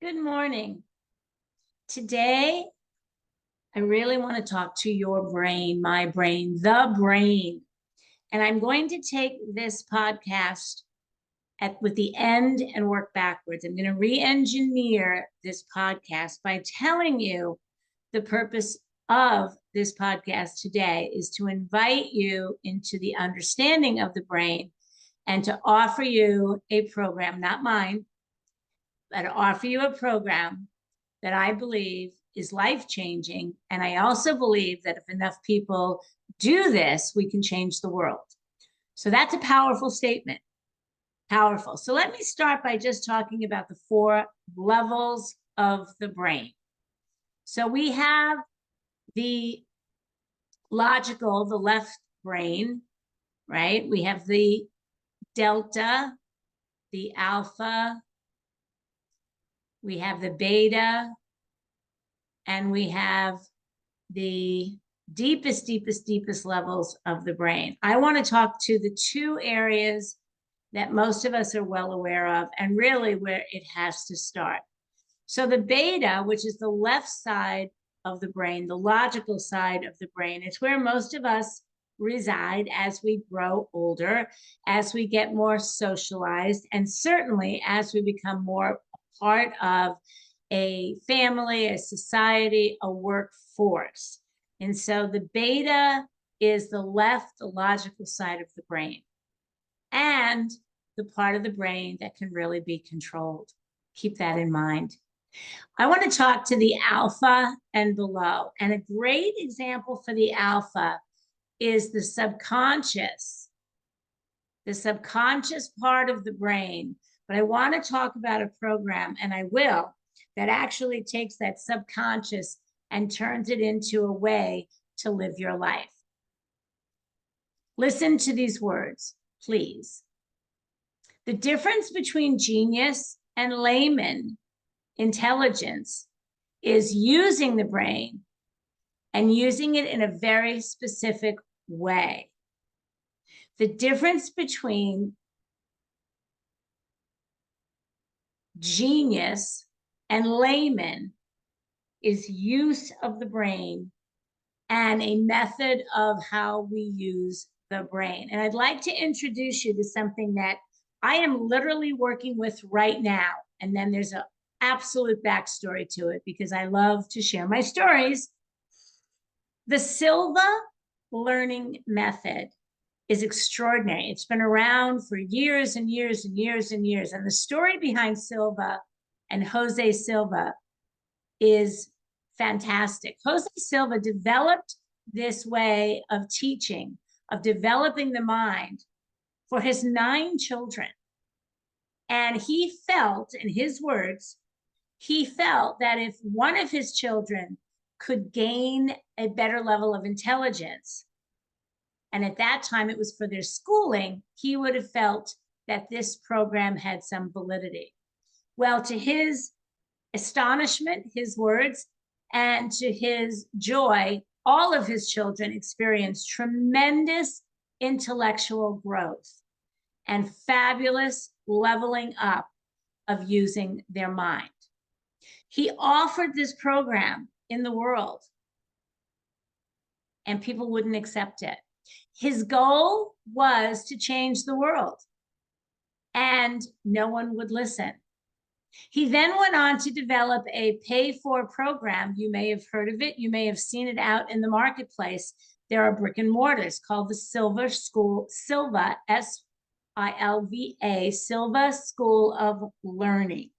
Good morning. Today, I really want to talk to your brain, my brain, the brain. And I'm going to take this podcast with the end and work backwards. I'm going to re-engineer this podcast by telling you the purpose of this podcast today is to invite you into the understanding of the brain and to offer you a program, not mine, but offer you a program that I believe is life-changing. And I also believe that if enough people do this, we can change the world. So that's a powerful statement. Powerful. So let me start by just talking about the 4 levels of the brain. So we have the logical, the left brain, right? We have the delta, the alpha, we have the beta, and we have the deepest levels of the brain. I want to talk to the 2 areas that most of us are well aware of and really where it has to start. So the beta, which is the left side of the brain, the logical side of the brain, it's where most of us reside as we grow older, as we get more socialized, and certainly as we become more part of a family, a society, a workforce. And so the beta is the left, the logical side of the brain, and the part of the brain that can really be controlled. Keep that in mind. I want to talk to the alpha and below. And a great example for the alpha is the subconscious part of the brain. But I want to talk about a program, and I will, that actually takes that subconscious and turns it into a way to live your life. Listen to these words, please. The difference between genius and layman intelligence is using the brain and using it in a very specific way. The difference between genius and layman is use of the brain and a method of how we use the brain. And I'd like to introduce you to something that I am literally working with right now. And then there's an absolute backstory to it because I love to share my stories. The Silva learning method is extraordinary. It's been around for years and years and years and years. And the story behind Silva and Jose Silva is fantastic. Jose Silva developed this way of teaching, of developing the mind for his 9 children. And he felt, in his words, he felt that if one of his children could gain a better level of intelligence, and at that time it was for their schooling, he would have felt that this program had some validity. Well, to his astonishment, his words, and to his joy, all of his children experienced tremendous intellectual growth and fabulous leveling up of using their mind. He offered this program in the world, and people wouldn't accept it. His goal was to change the world, and no one would listen. He then went on to develop a pay-for program. You may have heard of it. You may have seen it out in the marketplace. There are brick and mortars called the Silva School, Silva, S-I-L-V-A, Silva School of Learning.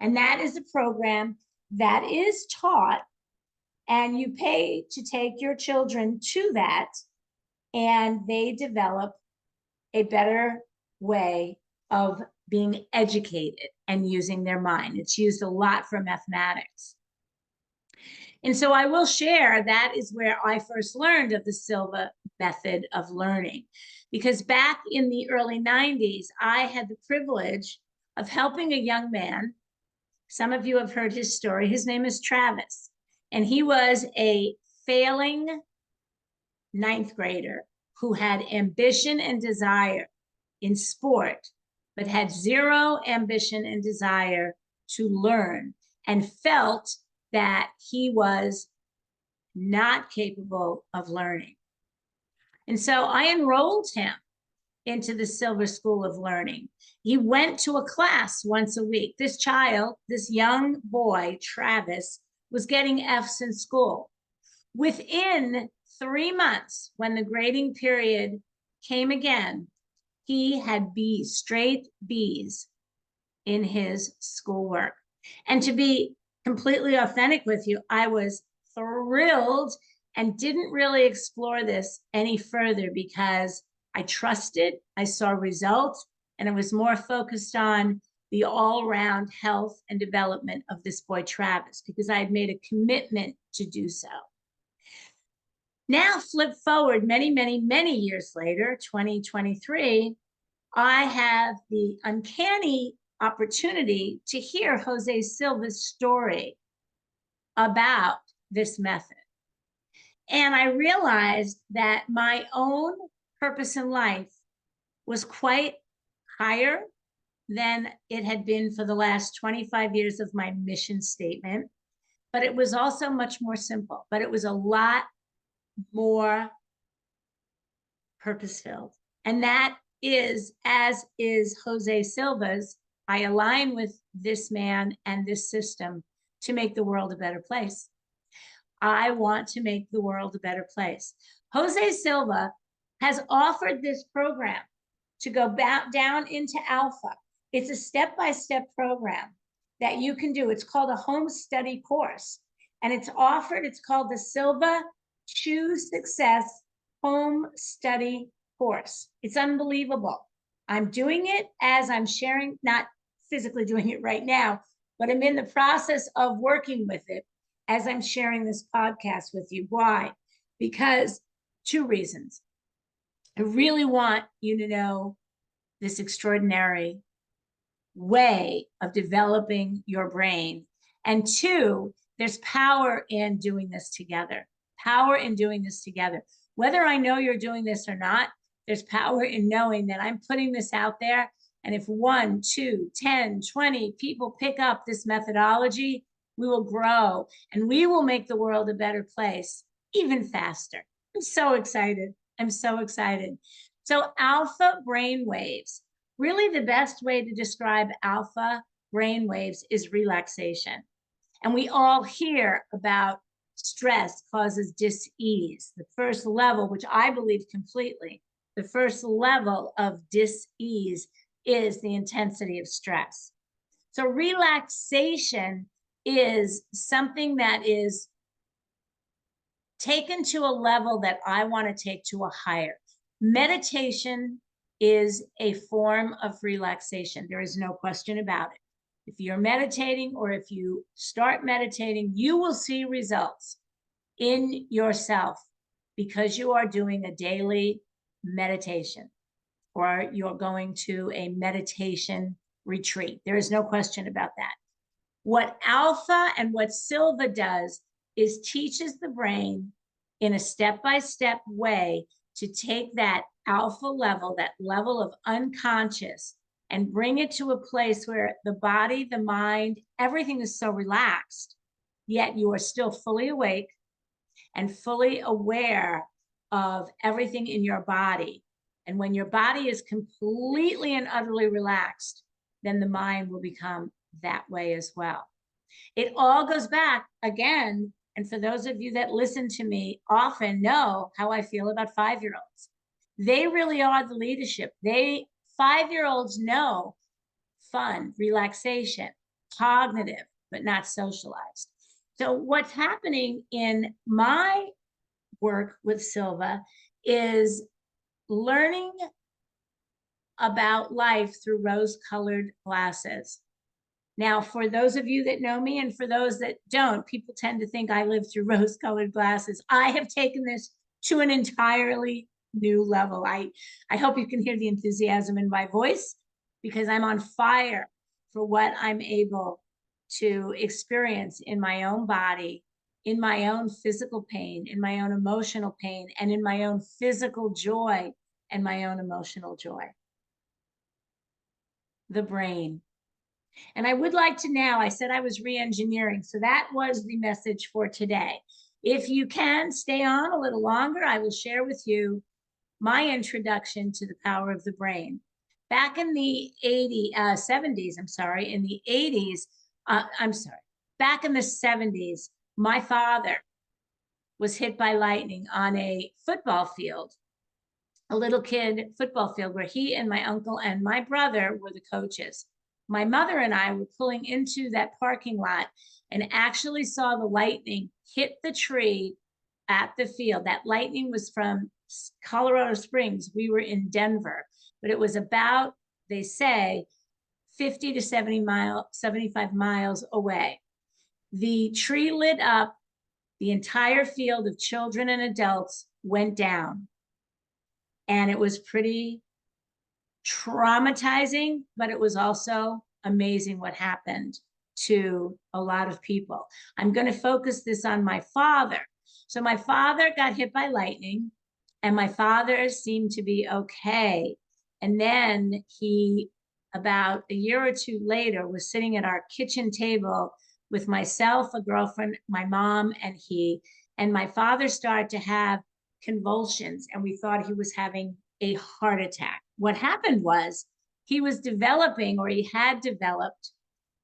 And that is a program that is taught, and you pay to take your children to that, and they develop a better way of being educated and using their mind. It's used a lot for mathematics. And so I will share that is where I first learned of the Silva method of learning. Because back in the early 90s, I had the privilege of helping a young man. Some of you have heard his story. His name is Travis. And he was a failing 9th grader who had ambition and desire in sport, but had zero ambition and desire to learn and felt that he was not capable of learning. And so I enrolled him into the Silver School of Learning. He went to a class once a week. This child, this young boy, Travis, was getting F's in school. Within 3 months, when the grading period came again, he had B's, straight B's in his schoolwork. And to be completely authentic with you, I was thrilled and didn't really explore this any further because I trusted, I saw results, and I was more focused on the all-round health and development of this boy, Travis, because I had made a commitment to do so. Now, flip forward many, many, many years later, 2023, I have the uncanny opportunity to hear Jose Silva's story about this method. And I realized that my own purpose in life was quite higher than it had been for the last 25 years of my mission statement, but it was also much more simple, but it was a lot more purpose-filled. And that is, as is Jose Silva's, I align with this man and this system to make the world a better place. I want to make the world a better place. Jose Silva has offered this program to go back down into alpha. It's a step-by-step program that you can do. It's called a home study course, and it's offered, it's called the Silva Choose Success Home Study Course. It's unbelievable. I'm doing it as I'm sharing, not physically doing it right now, but I'm in the process of working with it as I'm sharing this podcast with you. Why? Because 2 reasons. I really want you to know this extraordinary way of developing your brain. And 2, there's power in doing this together. Power in doing this together. Whether I know you're doing this or not, there's power in knowing that I'm putting this out there. And if 1, 2, 10, 20 people pick up this methodology, we will grow and we will make the world a better place even faster. I'm so excited. I'm so excited. So alpha brain waves, really the best way to describe alpha brain waves is relaxation. And we all hear about stress causes dis-ease. The first level, which I believe completely, the first level of dis-ease is the intensity of stress. So relaxation is something that is taken to a level that I want to take to a higher. Meditation is a form of relaxation. There is no question about it. If you're meditating or if you start meditating, you will see results in yourself because you are doing a daily meditation or you're going to a meditation retreat. There is no question about that. What alpha and what Silva does is teaches the brain in a step-by-step way to take that alpha level, that level of unconscious, and bring it to a place where the body, the mind, everything is so relaxed, yet you are still fully awake and fully aware of everything in your body. And when your body is completely and utterly relaxed, then the mind will become that way as well. It all goes back again, and for those of you that listen to me often know how I feel about 5-year-olds. They really are the leadership. 5-year-olds know fun, relaxation, cognitive, but not socialized. So what's happening in my work with Silva is learning about life through rose-colored glasses. Now, for those of you that know me and for those that don't, people tend to think I live through rose-colored glasses. I have taken this to an entirely new level. I hope you can hear the enthusiasm in my voice because I'm on fire for what I'm able to experience in my own body, in my own physical pain, in my own emotional pain, and in my own physical joy and my own emotional joy. The brain. And I would like to now, I said I was re-engineering, so that was the message for today. If you can stay on a little longer, I will share with you my introduction to the power of the brain. Back in the 70s, I'm sorry, in the 80s, back in the 70s, my father was hit by lightning on a football field, a little kid football field where he and my uncle and my brother were the coaches. My mother and I were pulling into that parking lot and actually saw the lightning hit the tree at the field. That lightning was from Colorado Springs. We were in Denver, but it was about, they say, 50 to 75 miles away. The tree lit up, the entire field of children and adults went down. And it was pretty traumatizing, but it was also amazing what happened to a lot of people. I'm going to focus this on my father. So my father got hit by lightning, and my father seemed to be okay. And then he, about a year or two later, was sitting at our kitchen table with myself, a girlfriend, my mom, and he. And my father started to have convulsions, and we thought he was having a heart attack. What happened was he was developing, or he had developed,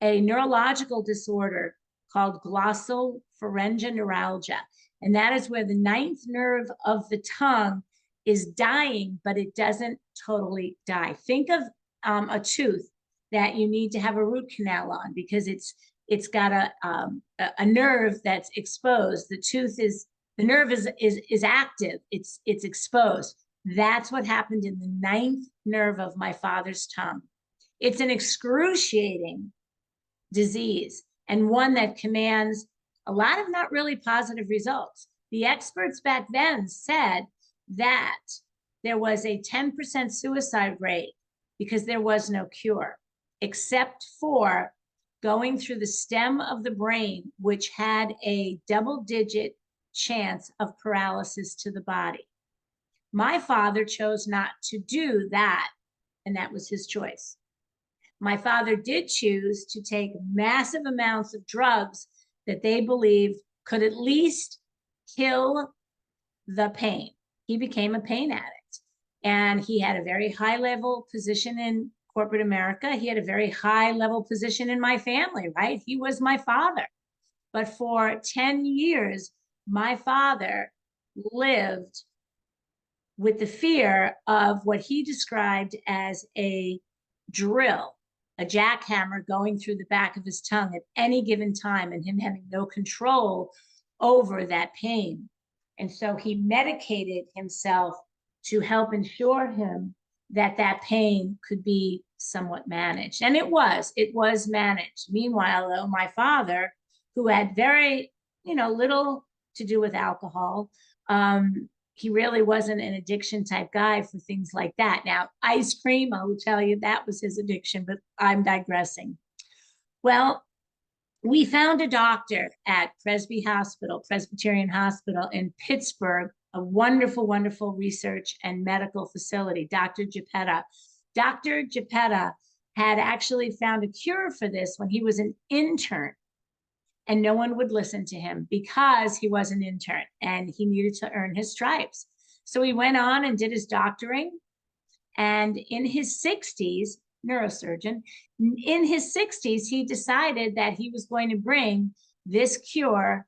a neurological disorder called glossopharyngeal neuralgia. And that is where the ninth nerve of the tongue is dying, but it doesn't totally die. Think of a tooth that you need to have a root canal on because it's got a nerve that's exposed. The nerve is active. It's exposed. That's what happened in the ninth nerve of my father's tongue. It's an excruciating disease and one that commands a lot of not really positive results. The experts back then said that there was a 10% suicide rate because there was no cure, except for going through the stem of the brain, which had a double-digit chance of paralysis to the body. My father chose not to do that, and that was his choice. My father did choose to take massive amounts of drugs that they believed could at least kill the pain. He became a pain addict, and he had a very high-level position in corporate America. He had a very high-level position in my family, right? He was my father. But for 10 years, my father lived with the fear of what he described as a drill, a jackhammer going through the back of his tongue at any given time, and him having no control over that pain. And so he medicated himself to help ensure him that that pain could be somewhat managed. And it was managed. Meanwhile, though, my father, who had very, little to do with alcohol, he really wasn't an addiction type guy for things like that. Now, ice cream, I will tell you, that was his addiction, but I'm digressing. Well, we found a doctor at Presbyterian Hospital in Pittsburgh, a wonderful, wonderful research and medical facility, Dr. Geppetta. Dr. Geppetta had actually found a cure for this when he was an intern, and no one would listen to him because he was an intern and he needed to earn his stripes. So he went on and did his doctoring, and in his 60s, neurosurgeon, in his 60s, he decided that he was going to bring this cure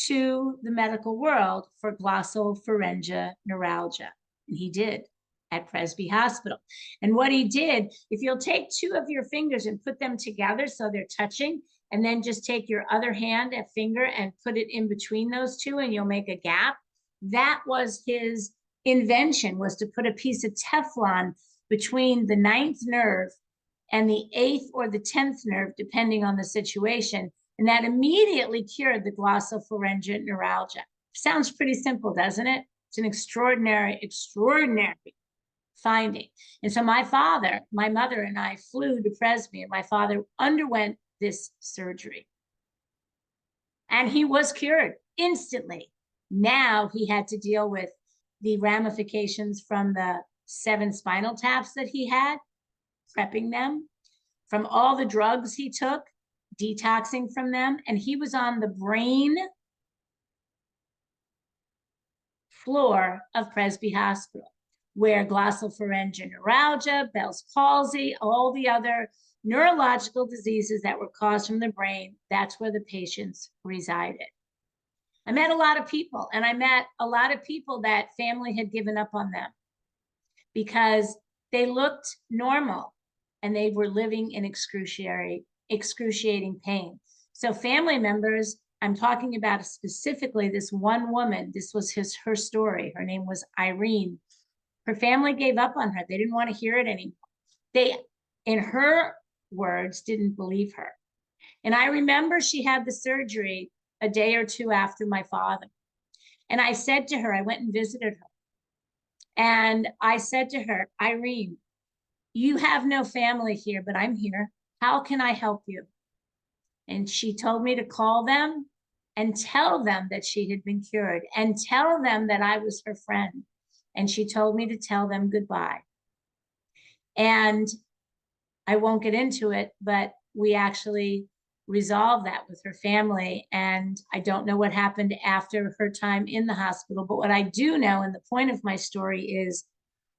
to the medical world for glossopharyngeal neuralgia. And he did at Presby Hospital. And what he did, if you'll take two of your fingers and put them together so they're touching, and then just take your other hand and finger and put it in between those two, and you'll make a gap. That was his invention, was to put a piece of Teflon between the ninth nerve and the eighth or the 10th nerve, depending on the situation. And that immediately cured the glossopharyngeal neuralgia. Sounds pretty simple, doesn't it? It's an extraordinary, extraordinary finding. And so my mother and I flew to Presby, and my father underwent this surgery. And he was cured instantly. Now he had to deal with the ramifications from the 7 spinal taps that he had, prepping them from all the drugs he took, detoxing from them. And he was on the brain floor of Presby Hospital, where glossopharyngeal neuralgia, Bell's palsy, all the other neurological diseases that were caused from the brain, that's where the patients resided. I met a lot of people, and I met a lot of people that family had given up on them because they looked normal and they were living in excruciating pain. So family members, I'm talking about specifically this one woman, this was her story. Her name was Irene. Her family gave up on her. They didn't want to hear it anymore. They, in her words, didn't believe her. And I remember she had the surgery a day or two after my father. And I said to her, I went and visited her. And I said to her, Irene, you have no family here, but I'm here. How can I help you? And she told me to call them and tell them that she had been cured and tell them that I was her friend. And she told me to tell them goodbye. And I won't get into it, but we actually resolved that with her family. And I don't know what happened after her time in the hospital. But what I do know, and the point of my story is,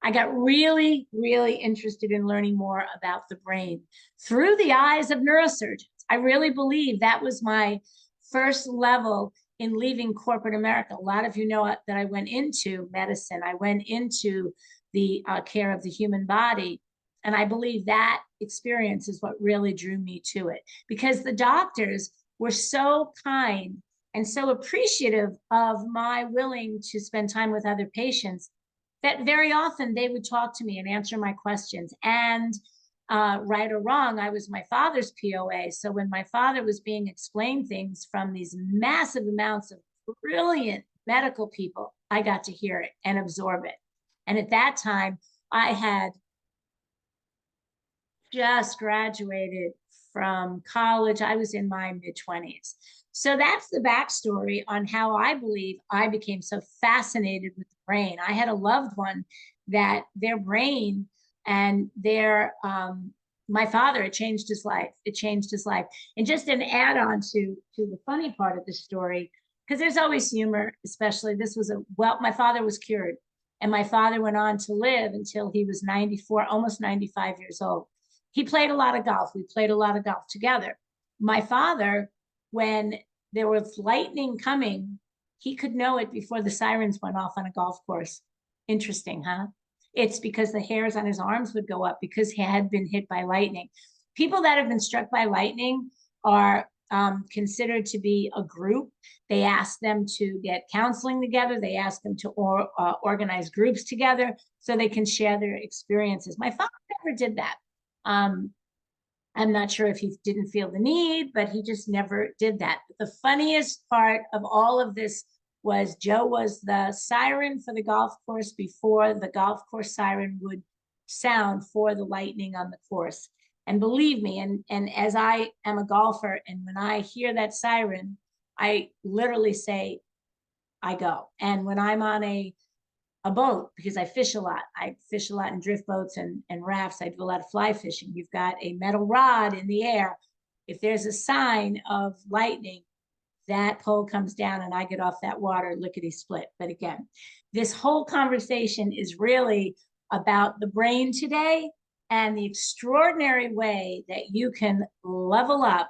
I got really, really interested in learning more about the brain through the eyes of neurosurgeons. I really believe that was my first level in leaving corporate America. A lot of you know that I went into medicine. I went into the care of the human body. And I believe that experience is what really drew me to it, because the doctors were so kind and so appreciative of my willing to spend time with other patients that very often they would talk to me and answer my questions. And right or wrong, I was my father's POA. So when my father was being explained things from these massive amounts of brilliant medical people, I got to hear it and absorb it. And at that time, I had just graduated from college. I was in my mid-20s. So that's the backstory on how I believe I became so fascinated with the brain. I had a loved one that their brain and my father, it changed his life. It changed his life. And just an add-on to the funny part of the story, because there's always humor, especially my father was cured. And my father went on to live until he was 94, almost 95 years old. He played a lot of golf. We played a lot of golf together. My father, when there was lightning coming, he could know it before the sirens went off on a golf course. Interesting, huh? It's because the hairs on his arms would go up because he had been hit by lightning. People that have been struck by lightning are considered to be a group. They ask them to get counseling together. They ask them to organize groups together so they can share their experiences. My father never did that. I'm not sure if he didn't feel the need, but he just never did that. But the funniest part of all of this was Joe was the siren for the golf course before the golf course siren would sound for the lightning on the course. And believe me, and as I am a golfer, and when I hear that siren, I literally say, I go. And when I'm on a boat, because I fish a lot. I fish a lot in drift boats and rafts. I do a lot of fly fishing. You've got a metal rod in the air. If there's a sign of lightning, that pole comes down and I get off that water lickety split. But again, this whole conversation is really about the brain today and the extraordinary way that you can level up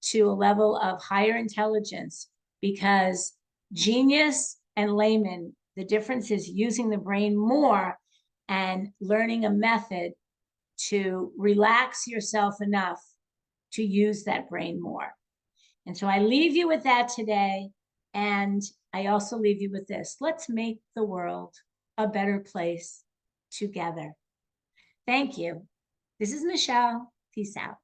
to a level of higher intelligence, because genius and layman, the difference is using the brain more and learning a method to relax yourself enough to use that brain more. And so I leave you with that today. And I also leave you with this. Let's make the world a better place together. Thank you. This is Michelle. Peace out.